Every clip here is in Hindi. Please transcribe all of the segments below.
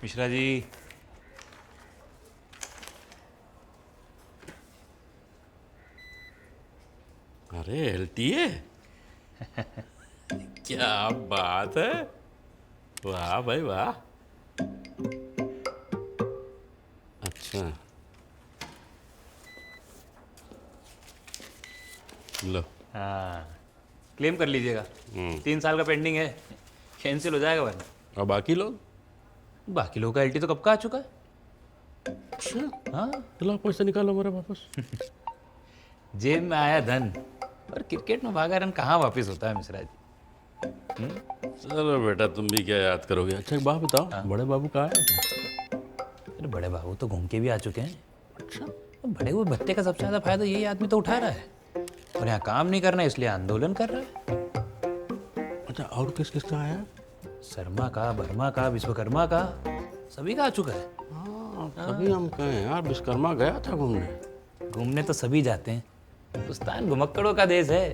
मिश्रा जी। अरे एलटीए, क्या बात है। वाह भाई वाह। अच्छा लो। हाँ, क्लेम कर लीजिएगा। 3 साल का पेंडिंग है, कैंसिल हो जाएगा वरना। और बाकी लोग? बाकी लोगों का एलटी तो कब का आ चुका है। अच्छा, हाँ, चलो पैसे निकालो मेरे वापस। जेब में आया धन और क्रिकेट में भागा रन कहाँ वापस होता है मिश्रा जी। चलो बेटा, तुम भी क्या याद करोगे। अच्छा एक बात बताओ, बड़े बाबू कहाँ है क्या? अरे बड़े बाबू तो घूम के भी आ चुके हैं। अच्छा। तो बड़े हुए भत्ते का सबसे ज्यादा फायदा यही आदमी तो उठा रहा है, और यहाँ काम नहीं करना इसलिए आंदोलन कर रहा है। अच्छा, और किस किस का आया? शर्मा का, वर्मा का, विश्वकर्मा का, सभी का आ चुका है। हाँ, तभी हम कहें यार, विश्वकर्मा गया था घूमने। घूमने तो सभी जाते हैं, हिंदुस्तान घुमक्कड़ों का देश है।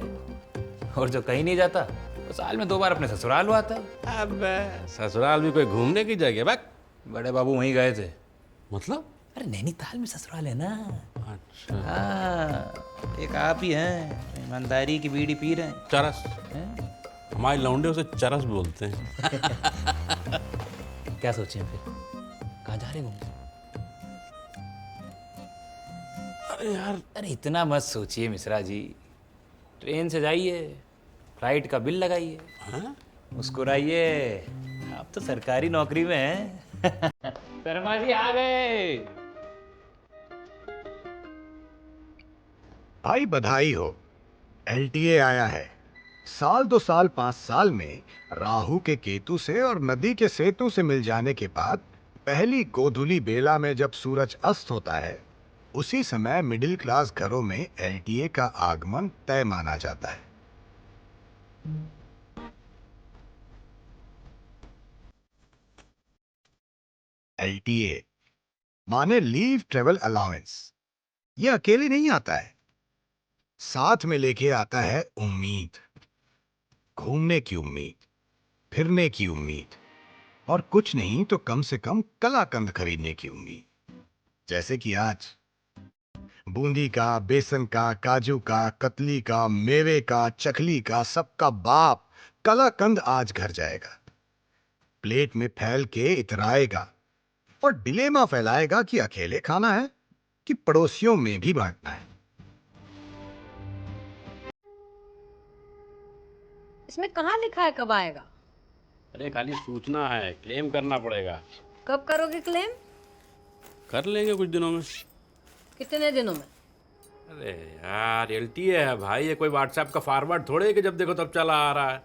और जो कहीं नहीं जाता वो साल में 2 बार अपने ससुराल वो आता है। अबे ससुराल भी कोई घूमने की जगह बक। बड़े बाबू वहीं गए थे। मतलब? अरे नैनीताल में ससुराल है ना। अच्छा। हाँ, एक आप ही हैं ईमानदारी की बीड़ी पी रहे हैं। चरस। हैं? हमारे लौंडे उसे चरस बोलते हैं। क्या सोचे फिर, कहाँ जा रहे घूमने? अरे यार, अरे इतना मत सोचिए मिश्रा जी, ट्रेन से जाइए, फ्लाइट का बिल लगाइए, हाँ? मुस्कुराइए। आप तो सरकारी नौकरी में हैं। शर्मा जी आ गए। भाई बधाई हो। एलटीए आया है। साल 2 साल 5 साल में राहु के केतु से और नदी के सेतु से मिल जाने के बाद पहली गोधुली बेला में जब सूरज अस्त होता है, उसी समय मिडिल क्लास घरों में एलटीए का आगमन तय माना जाता है। एलटीए माने लीव ट्रेवल अलाउंस। यह अकेले नहीं आता है, साथ में लेके आता है उम्मीद। घूमने की उम्मीद, फिरने की उम्मीद, और कुछ नहीं तो कम से कम कलाकंद खरीदने की उम्मीद। जैसे कि आज बूंदी का, बेसन का, काजू का, कतली का, मेवे का, चकली का, सबका बाप कलाकंद आज घर जाएगा। प्लेट में फैल के इतराएगा और डिलेमा फैलाएगा कि अकेले खाना है कि पड़ोसियों में भी बांटना है। इसमें कहाँ लिखा है कब आएगा? अरे खाली सूचना है, क्लेम करना पड़ेगा। कब करोगे क्लेम? कर लेंगे कुछ दिनों में। कितने दिनों में? अरे यार, एलटीए है भाई, ये कोई व्हाट्सएप का फॉरवर्ड थोड़े है कि जब देखो तब चला आ रहा है।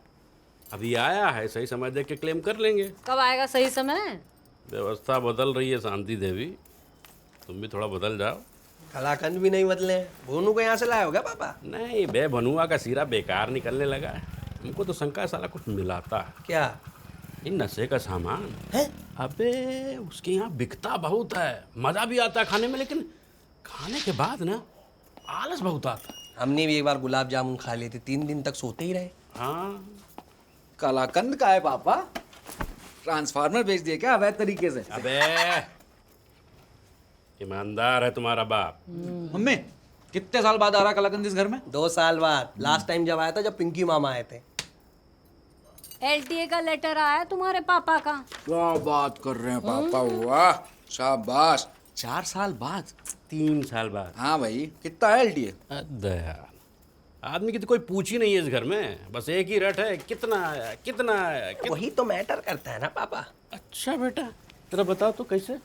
अभी आया है, सही समय देख के क्लेम कर लेंगे। कब आएगा सही समय? व्यवस्था बदल रही है शांति देवी, तुम भी थोड़ा बदल जाओ। कलाकंद भी नहीं बदले हैं। भोनू को यहाँ से लाया होगा पापा? नहीं बे, भनुआ का सीरा बेकार निकलने लगा है। हमको तो शंका है साला कुछ मिलाता है। क्या ये नशे का सामान है? अबे उसके यहाँ बिकता बहुत है, मजा भी आता है खाने में, लेकिन खाने के बाद ना आलस बहुत आता है। हमने भी एक बार गुलाब जामुन खा लिए थे, 3 दिन तक सोते ही रहे। हाँ। कलाकंद का है पापा? ट्रांसफार्मर बेच दिए क्या अवैध तरीके से? अबे ईमानदार है तुम्हारा बाप। मम्मी, कितने साल बाद आ रहा कलाकंद इस घर में? 2 साल बाद। लास्ट टाइम जब आया था जब पिंकी मामा आए थे। एलटीए का लेटर आया तुम्हारे पापा का? क्या बात कर रहे हैं पापा, वाह शाबाश। 4 साल बाद? 3 साल बाद। हाँ भाई, कितना है एलटीए? अरे यार, आदमी की तो कोई पूछ ही नहीं है इस घर में, बस एक ही रट है, कितना आया कितना आया वही तो मैटर करता है ना पापा। अच्छा बेटा, तेरा बताओ तो कैसे?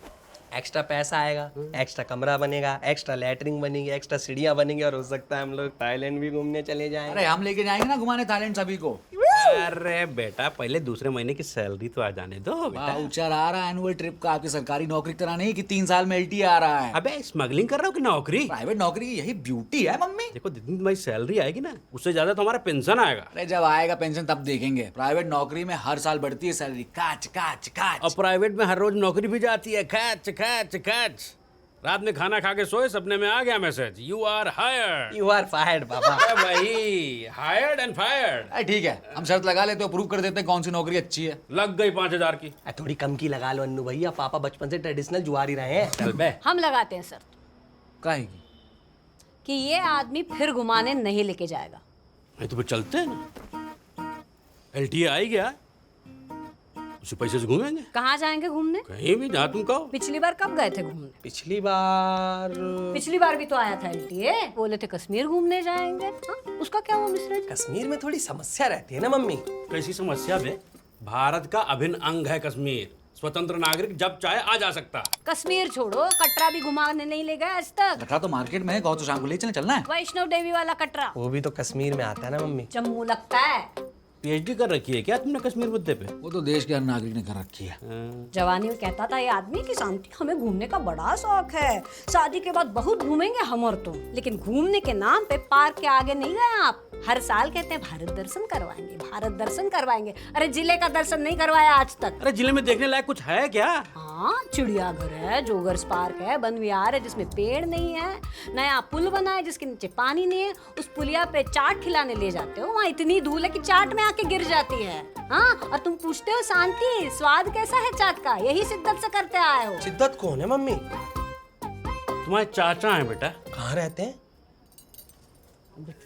एक्स्ट्रा पैसा आएगा, एक्स्ट्रा कमरा बनेगा, एक्स्ट्रा लैटरिन बनेगी, एक्स्ट्रा सीढ़ियाँ बनेंगी, और हो सकता है हम लोग थाईलैंड भी घूमने चले जाएं। अरे हम लेके जाएंगे ना घुमाने थाईलैंड सभी को। अरे बेटा, पहले दूसरे महीने की सैलरी तो आ जाने दो बेटा। वाउचर आ रहा है एनुअल ट्रिप का, आपकी सरकारी नौकरी की तरह नहीं कि 3 साल में एलटीए आ रहा है। अबे स्मगलिंग कर रहा हो कि नौकरी? प्राइवेट नौकरी की यही ब्यूटी है मम्मी। देखो जितनी तुम्हारी सैलरी आएगी ना, उससे ज्यादा तो हमारा पेंशन आएगा। अरे जब आएगा पेंशन तब देखेंगे। प्राइवेट नौकरी में हर साल बढ़ती है सैलरी, काच काच काच। और प्राइवेट में हर रोज नौकरी भी जाती है, खच खच खच। रात में खाना खा के सोए, सपने में आ गया message, you are hired. You are fired पापा। भाई हायर्ड एंड फायर्ड। अरे ठीक है, हम शर्त लगा लेते हो, प्रूव कर देते हैं कौन सी नौकरी अच्छी है। लग गई 5,000 की। थोड़ी कम की लगा लो अन्नू भैया, पापा बचपन से ट्रेडिशनल जुआरी रहे हैं। चल बे। हम लगाते हैं शर्त काहे की? कि ये आदमी फिर घुमाने नहीं लेके जाएगा। नहीं तो फिर चलते हैं ना, LTA आई गया, उसी पैसे से घूमेंगे कहाँ जाएंगे घूमने? कहीं भी, जहाँ तुम कहो। पिछली बार कब गए थे घूमने? पिछली बार पिछली बार भी तो आया था LTA, बोले थे कश्मीर घूमने जाएंगे। हाँ? उसका क्या हुआ मिश्रा जी? कश्मीर में थोड़ी समस्या रहती है ना मम्मी। कैसी समस्या बे? भारत का अभिन्न अंग है कश्मीर, स्वतंत्र नागरिक जब चाहे आ जा सकता। कश्मीर छोड़ो, कटरा भी घुमाने नहीं ले गए आज तक। कटरा तो मार्केट में है, गाँव तो शाम को ले चलना है। वैष्णव देवी वाला कटरा वो भी तो कश्मीर में आता है ना मम्मी। जम्मू लगता है। PhD कर रखी है क्या तुमने कश्मीर मुद्दे पे? वो तो देश के हर नागरिक ने कर रखी है। जवानी में कहता था ये आदमी कि शांति हमें घूमने का बड़ा शौक है, शादी के बाद बहुत घूमेंगे हम और तुम। लेकिन घूमने के नाम पे पार्क के आगे नहीं गए आप। हर साल कहते हैं भारत दर्शन करवाएंगे, भारत दर्शन करवाएंगे। अरे जिले का दर्शन नहीं करवाया आज तक। अरे जिले में देखने लायक कुछ है क्या? हाँ, चिड़ियाघर है, जोगर्स पार्क है, वन विहार है जिसमें पेड़ नहीं है, नया पुल बना है जिसके नीचे पानी नहीं है, उस पुलिया पे चाट खिलाने ले जाते हो, वहाँ इतनी धूल है कि चाट में आके गिर जाती है। हाँ, और तुम पूछते हो शांति स्वाद कैसा है चाट का? यही शिद्दत से करते आए हो। शिद्दत कौन है मम्मी? तुम्हारे चाचा हैं बेटा। कहाँ रहते हैं?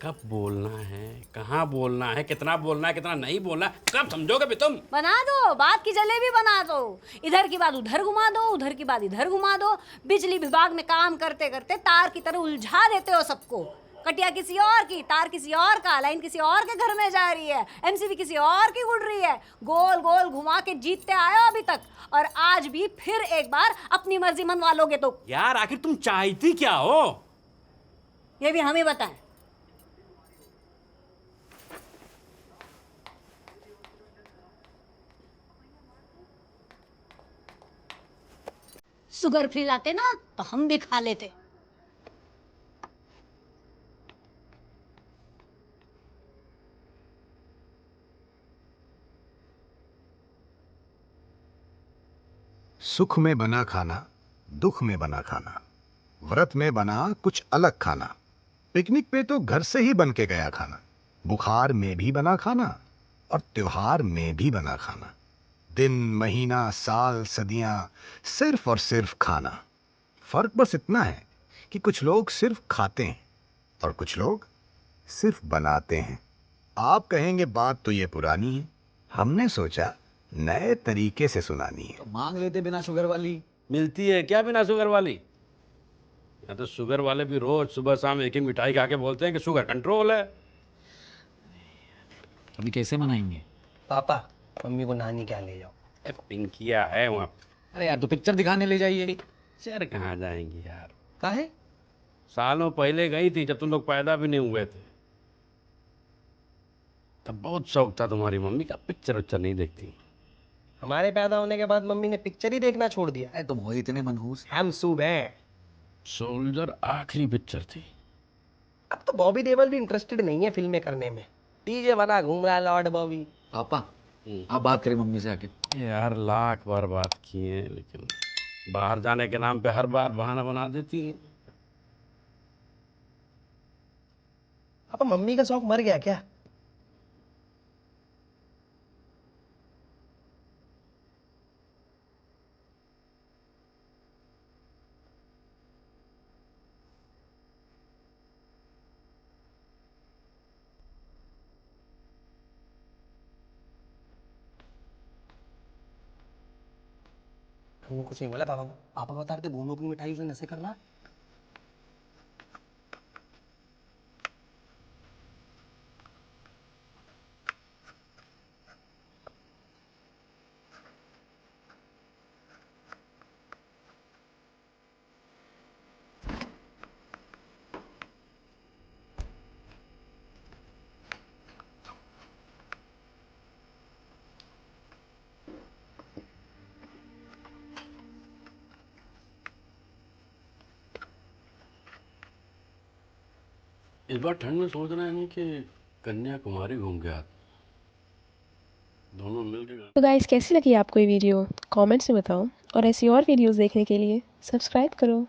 कब बोलना है, कहाँ बोलना है, कितना बोलना है, कितना नहीं बोलना है, कब समझोगे भी तुम? बना दो, बात की जलेबी बना दो। इधर की बात उधर घुमा दो, उधर की बात इधर घुमा दो। बिजली विभाग में काम करते करते तार की तरह उलझा देते हो सबको। कटिया किसी और की, तार किसी और का, लाइन किसी और के घर में जा रही है, MCB किसी और की उड़ रही है। गोल गोल घुमा के जीतते आए हो अभी तक, और आज भी फिर एक बार अपनी मर्जी मनवा लोगे तो। यार आखिर तुम चाहती क्या हो? ये भी हमें बताएं। शुगर फ्री लाते ना तो हम भी खा लेते। सुख में बना खाना, दुख में बना खाना, व्रत में बना कुछ अलग खाना, पिकनिक पे तो घर से ही बन के गया खाना, बुखार में भी बना खाना और त्योहार में भी बना खाना, दिन महीना साल सदियां सिर्फ और सिर्फ खाना। फर्क बस इतना है कि कुछ लोग सिर्फ खाते हैं और कुछ लोग सिर्फ बनाते हैं। आप कहेंगे बात तो ये पुरानी है, हमने सोचा नए तरीके से सुनानी है। तो मांग लेते बिना शुगर वाली। मिलती है क्या बिना शुगर वाली? या तो शुगर वाले भी रोज सुबह शाम एक एक मिठाई खा के बोलते हैं कि शुगर कंट्रोल है। अभी कैसे मनाएंगे? पापा मम्मी को नानी क्या ले जाओ। पिंकिया है वहाँ। अरे यार तो पिक्चर दिखाने ले जाइए। पिक्चर कहाँ जाएंगी यार? काहे? सालों पहले गई थी जब तुम लोग पैदा भी नहीं हुए थे। तब बहुत शौक था तुम्हारी मम्मी का, पिक्चर उच्चर नहीं देखती। हमारे पैदा होने के बाद मम्मी ने पिक्चर ही देखना छोड़ दिया। अरे तुम हो इतने मनहूस। हम सूब हैं। सोल्जर आखिरी पिक्चर थी। अब तो बॉबी देओल भी इंटरेस्टेड नहीं है फिल्में करने में। डीजे बना घूम रहा है लॉर्ड बॉबी। पापा आप बात करें मम्मी से आके। यार लाख बार बात की है, लेकिन बाहर जाने के नाम पे हर बार बहाना बना देती है। पापा मम्मी का शौक मर गया क्या? हमको कुछ नहीं बोला पापा को। पापा बता रहे थे भूनों की मिठाई से नशे करना। इस बार ठंड में सोच रहे हैं कि कन्याकुमारी घूम के आते, दोनों मिलके। तो गाइस कैसी लगी आपको ये वीडियो कमेंट्स में बताओ, और ऐसी और वीडियोस देखने के लिए सब्सक्राइब करो।